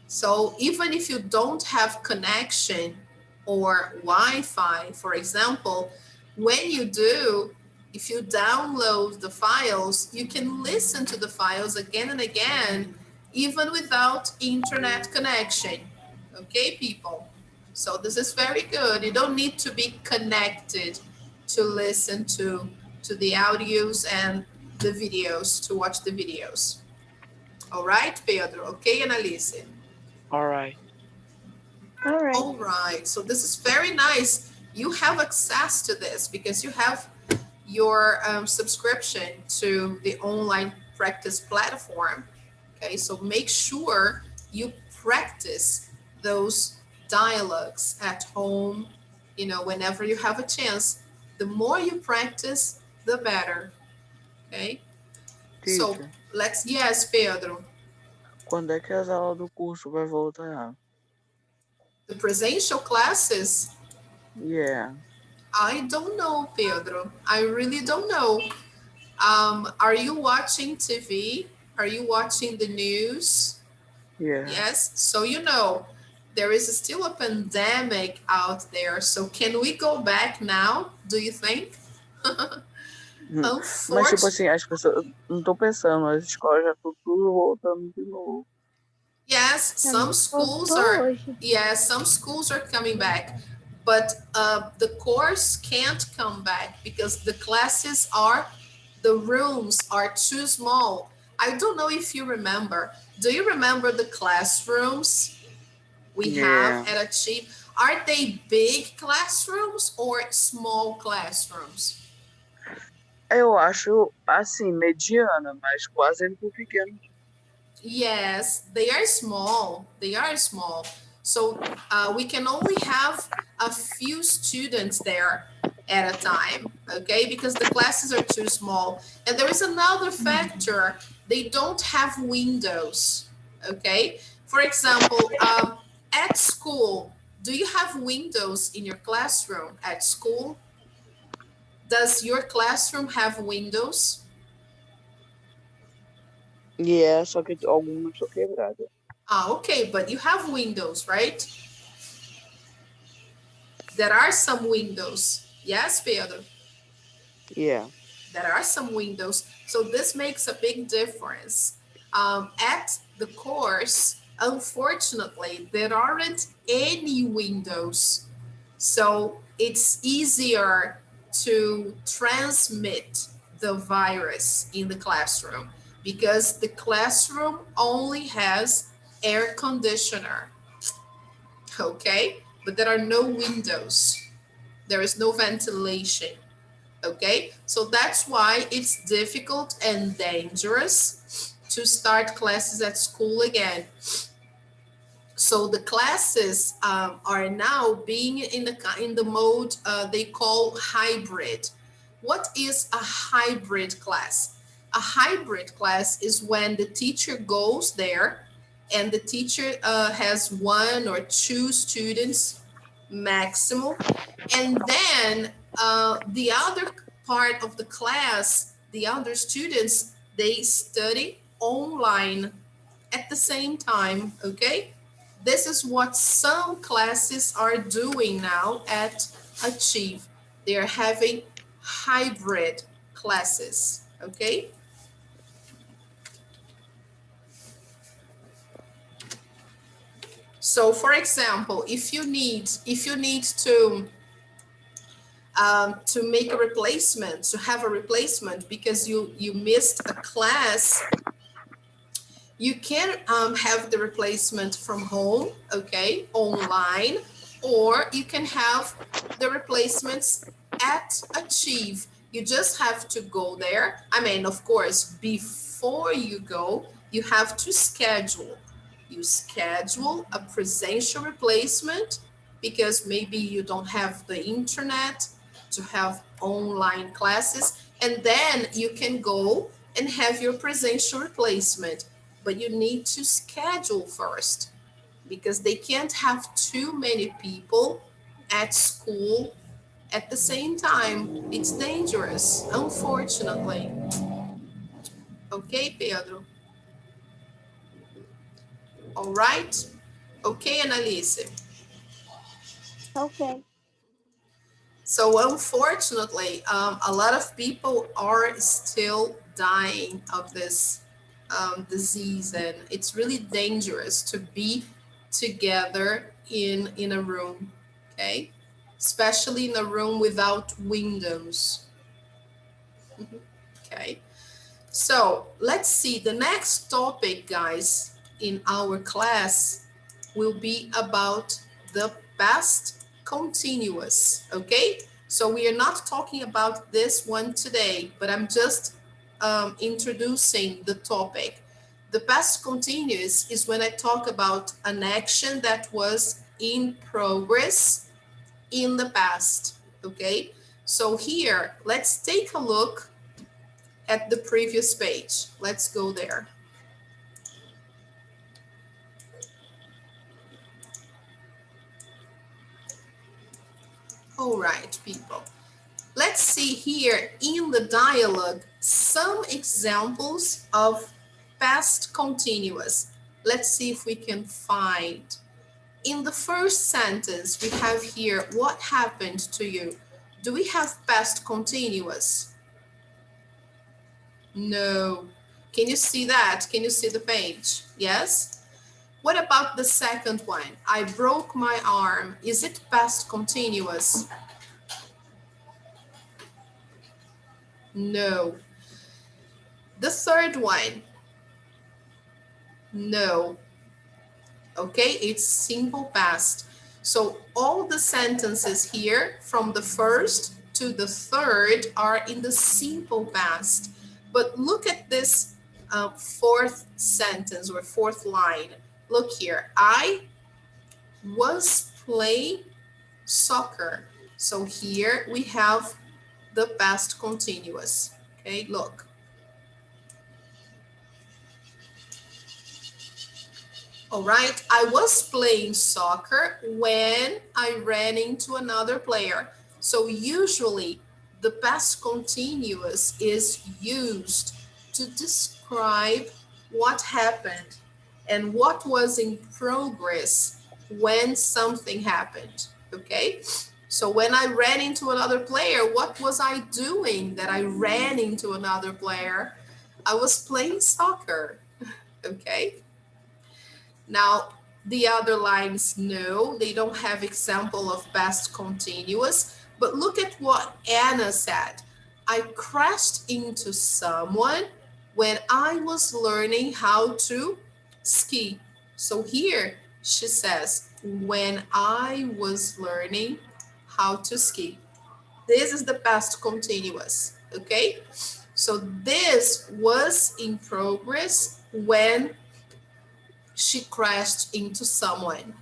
Speaker 1: So even if you don't have connection or Wi-Fi, for example, when you do, if you download the files, you can listen to the files again and again, even without internet connection. Okay, people? So this is very good. You don't need to be connected to listen to the audios and the videos, to watch the videos. All right, Pedro? Okay, Annalise?
Speaker 3: All right.
Speaker 2: All right.
Speaker 1: All right, so this is very nice. You have access to this because you have your subscription to the online practice platform. Okay, so make sure you practice those dialogues at home, you know, whenever you have a chance. The more you practice, the better. Okay, so
Speaker 3: Teacher,
Speaker 1: let's, yes, Pedro,
Speaker 3: quando é que as aulas do curso vai voltar?
Speaker 1: the presential classes,
Speaker 3: Yeah.
Speaker 1: I don't know, Pedro. I really don't know. Are you watching TV? Are you watching the news?
Speaker 3: Yeah.
Speaker 1: Yes. So, you know, there is still a pandemic out there. So can we go back now? Do you think?
Speaker 3: Mas, tipo
Speaker 1: Unfortunately,
Speaker 3: assim, as pessoas. Não tô pensando, as escolas já estão tudo voltando de novo.
Speaker 1: yes, some schools
Speaker 2: Voltou
Speaker 1: are,
Speaker 2: hoje.
Speaker 1: yes, some schools are coming back, but the course can't come back because the rooms are too small. I don't know if you remember. Do you remember the classrooms we have
Speaker 3: Yeah.
Speaker 1: at Achieve? Are they big classrooms or small classrooms?
Speaker 3: Eu acho, assim, mediana, mas quase muito pequeno.
Speaker 1: Yes, they are small. They are small. So we can only have a few students there at a time, okay? Because the classes are too small. And there is another factor. They don't have windows, okay? For example, at school, do you have windows in your classroom at school? Does your classroom have windows?
Speaker 3: E é, só que algumas estão quebradas.
Speaker 1: Ah, okay, but you have windows, right? There are some windows. Yes, Pedro,
Speaker 3: Yeah.
Speaker 1: there are some windows. So this makes a big difference. At the course, unfortunately, there aren't any windows. So it's easier to transmit the virus in the classroom because the classroom only has air conditioner, okay? But there are no windows. There is no ventilation, okay? So that's why it's difficult and dangerous to start classes at school again. So the classes are now being in the mode they call hybrid. What is a hybrid class? A hybrid class is when the teacher goes there and the teacher has one or two students maximum, and then the other part of the class, the other students, they study online at the same time, okay? This is what some classes are doing now at Achieve. They are having hybrid classes, okay? So for example, if you need to make a replacement, to have a replacement because you missed a class, you can have the replacement from home, okay, online, or you can have the replacements at Achieve. You just have to go there. I mean, of course, before you go, you have to schedule. You schedule a presential replacement because maybe you don't have the internet to have online classes, and then you can go and have your presential replacement, but you need to schedule first because they can't have too many people at school at the same time. It's dangerous, unfortunately. Okay, Pedro. All right. Okay, Annalise.
Speaker 2: Okay.
Speaker 1: So unfortunately, a lot of people are still dying of this disease, and it's really dangerous to be together in a room, okay? Especially in a room without windows. Okay, so let's see. The next topic, guys, in our class will be about the past continuous, okay? So we are not talking about this one today, but I'm just introducing the topic. The past continuous is when I talk about an action that was in progress in the past, okay? So here, let's take a look at the previous page. Let's go there. All right, people. Let's see here in the dialogue some examples of past continuous. Let's see if we can find. In the first sentence, we have here, what happened to you? Do we have past continuous? No. Can you see that? Can you see the page? Yes? What about the second one? I broke my arm. Is it past continuous? No. The third one? No. Okay, it's simple past. So all the sentences here from the first to the third are in the simple past. But look at this fourth sentence or fourth line. Look here, I was playing soccer. So here we have the past continuous. Okay, look. All right, I was playing soccer when I ran into another player. So usually the past continuous is used to describe what happened and what was in progress when something happened, okay? So when I ran into another player, what was I doing that I ran into another player? I was playing soccer, okay? Now, the other lines, no, they don't have example of past continuous, but look at what Anna said. I crashed into someone when I was learning how to ski. So here she says, when I was learning how to ski. This is the past continuous, okay? So this was in progress when she crashed into someone,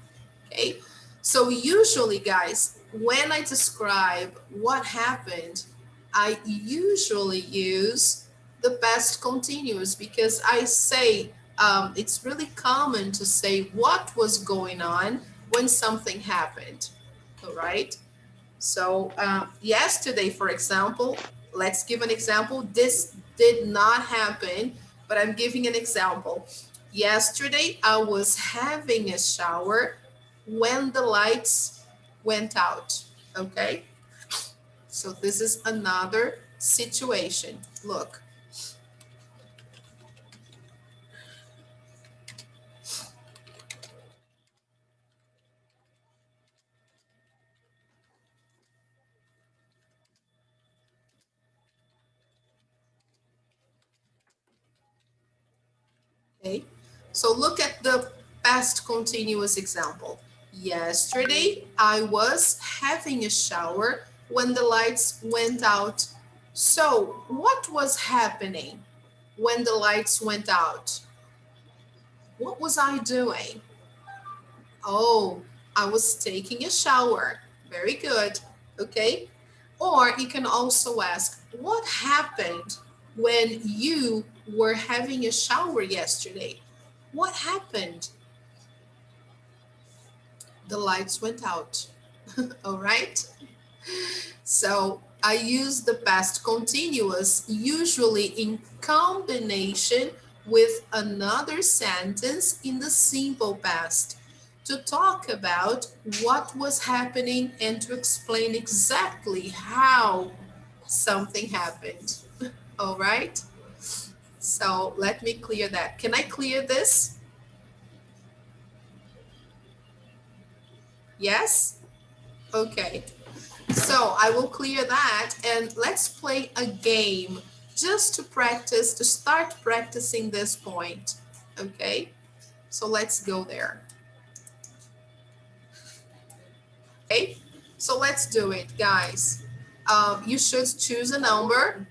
Speaker 1: okay? So usually, guys, when I describe what happened, I usually use the past continuous because I say it's really common to say what was going on when something happened, all right? So yesterday, for example, let's give an example. This did not happen, but I'm giving an example. Yesterday, I was having a shower when the lights went out, okay? So this is another situation. Look. Okay, so look at the past continuous example. Yesterday, I was having a shower when the lights went out. So, what was happening when the lights went out? What was I doing? Oh, I was taking a shower. Very good. Okay. Or you can also ask, what happened when you were having a shower yesterday? What happened? The lights went out. All right. So I use the past continuous usually in combination with another sentence in the simple past to talk about what was happening and to explain exactly how something happened. All right. So let me clear that. Can I clear this? Yes? Okay. So I will clear that and let's play a game just to practice, to start practicing this point. Okay, so let's go there. Okay, so let's do it, guys. You should choose a number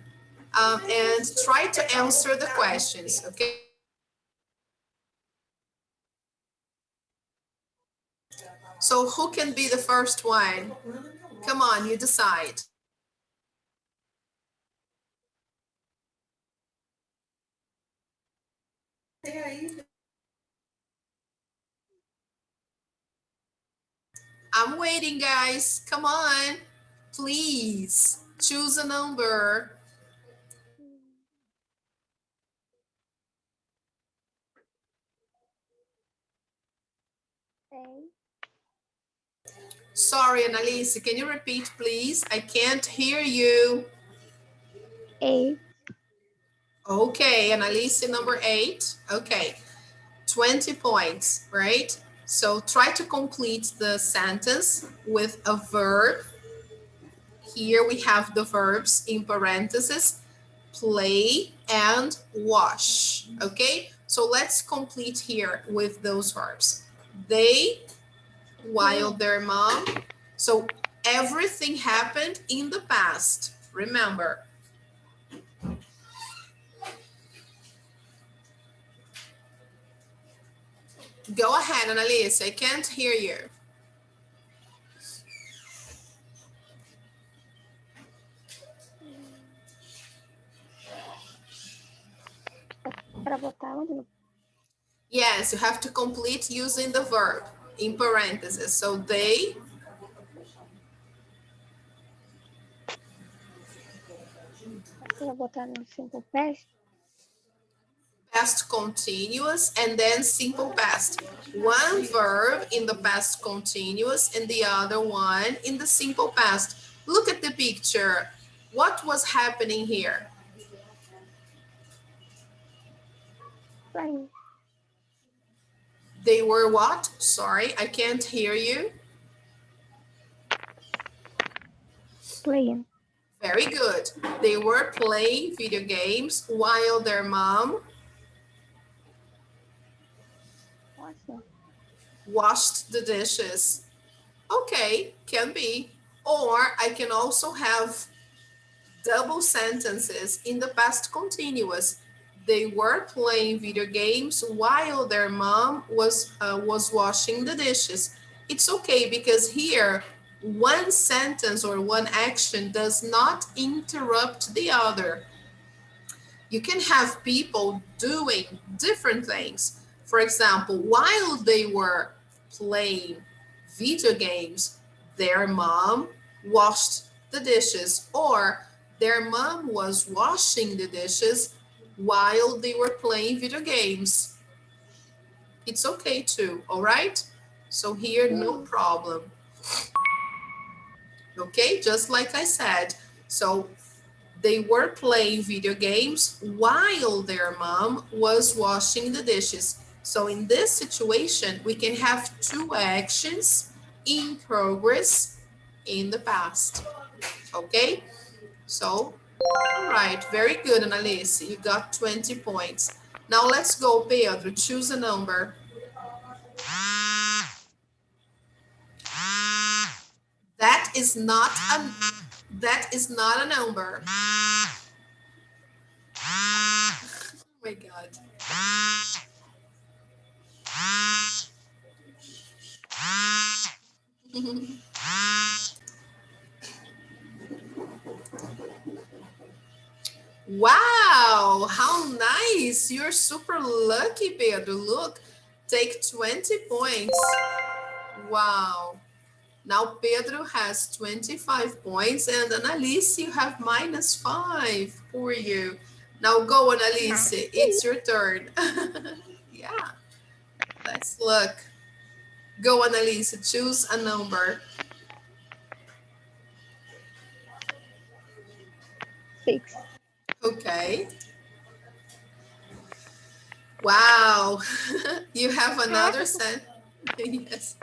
Speaker 1: and try to answer the questions. Okay. So who can be the first one? Come on, you decide. I'm waiting, guys. Come on. Please choose a number.
Speaker 2: A.
Speaker 1: Sorry, Annalise, can you repeat, please? I can't hear you.
Speaker 2: A.
Speaker 1: Okay, Annalise, number 8. Okay, 20 points, right? So try to complete the sentence with a verb. Here we have the verbs in parentheses, play and wash. Okay, so let's complete here with those verbs. They, while their mom. So everything happened in the past. Remember. Go ahead, Annalise. I can't hear you.
Speaker 2: Para botar onde?
Speaker 1: Yes, you have to complete using the verb in parentheses. So they,
Speaker 2: Para botar no simple past?
Speaker 1: past continuous, and then simple past. One verb in the past continuous and the other one in the simple past. Look at the picture. What was happening here?
Speaker 2: Playing.
Speaker 1: They were what? Sorry, I can't hear you.
Speaker 2: Playing.
Speaker 1: Very good. They were playing video games while their mom
Speaker 2: Awesome.
Speaker 1: washed the dishes. Okay, can be. Or I can also have double sentences in the past continuous. They were playing video games while their mom was washing the dishes. It's okay because here one sentence or one action does not interrupt the other. You can have people doing different things. For example, while they were playing video games, their mom washed the dishes, or their mom was washing the dishes while they were playing video games. It's okay too, all right? So here, no problem. Okay, just like I said. So they were playing video games while their mom was washing the dishes. So in this situation, we can have two actions in progress in the past. Okay? So, all right, very good, Annalise. You got 20 points. Now let's go, Pedro. Choose a number. That is not a number. Oh my God. Wow, how nice. You're super lucky, Pedro. Look, take 20 points. Wow. Now Pedro has 25 points and Annalise, you have -5 for you. Now go, Annalise. It's your turn. Yeah, let's look. Go, Annalise. Choose a number.
Speaker 2: 6.
Speaker 1: Okay. Wow. You have another set. Yes.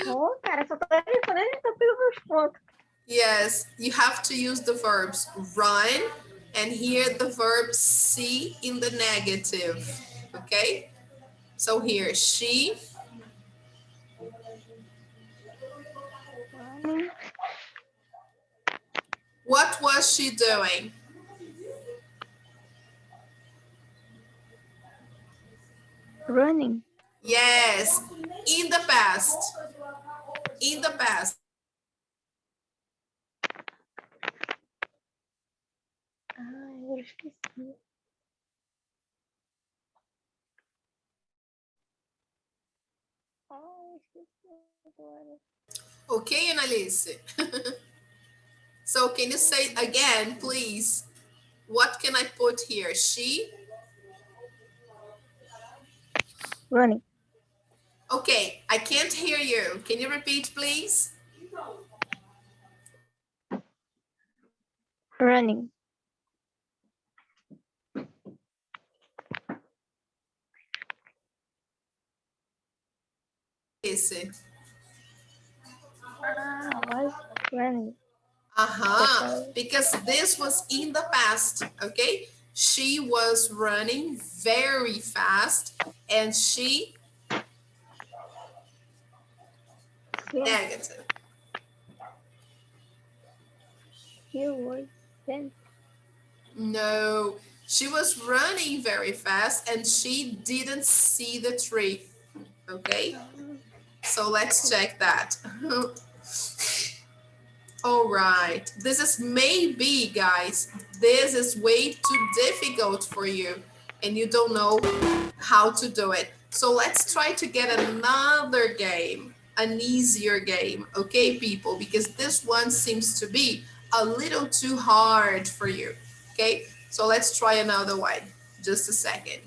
Speaker 2: Oh, cara, só tô respondendo e tô pegando os pontos.
Speaker 1: Yes, you have to use the verbs run and here the verb see in the negative. Okay? So here, she,
Speaker 2: Running.
Speaker 1: what was she doing?
Speaker 2: Running.
Speaker 1: Yes, in the past. In the past.
Speaker 2: Ai, eu esqueci. Ai, esqueci agora.
Speaker 1: Okay, Annalise. So can you say again, please? What can I put here? She?
Speaker 2: Running.
Speaker 1: Okay, I can't hear you. Can you repeat, please?
Speaker 2: Running.
Speaker 1: Esse.
Speaker 2: Was running.
Speaker 1: Because this was in the past, okay? She was running very fast and she negative.
Speaker 2: She was then.
Speaker 1: No, she was running very fast and she didn't see the tree, okay? So let's check that. All right, this is maybe, guys, this is way too difficult for you and you don't know how to do it. So let's try to get another game, an easier game, okay, people? Because this one seems to be a little too hard for you, okay? So let's try another one. Just a second.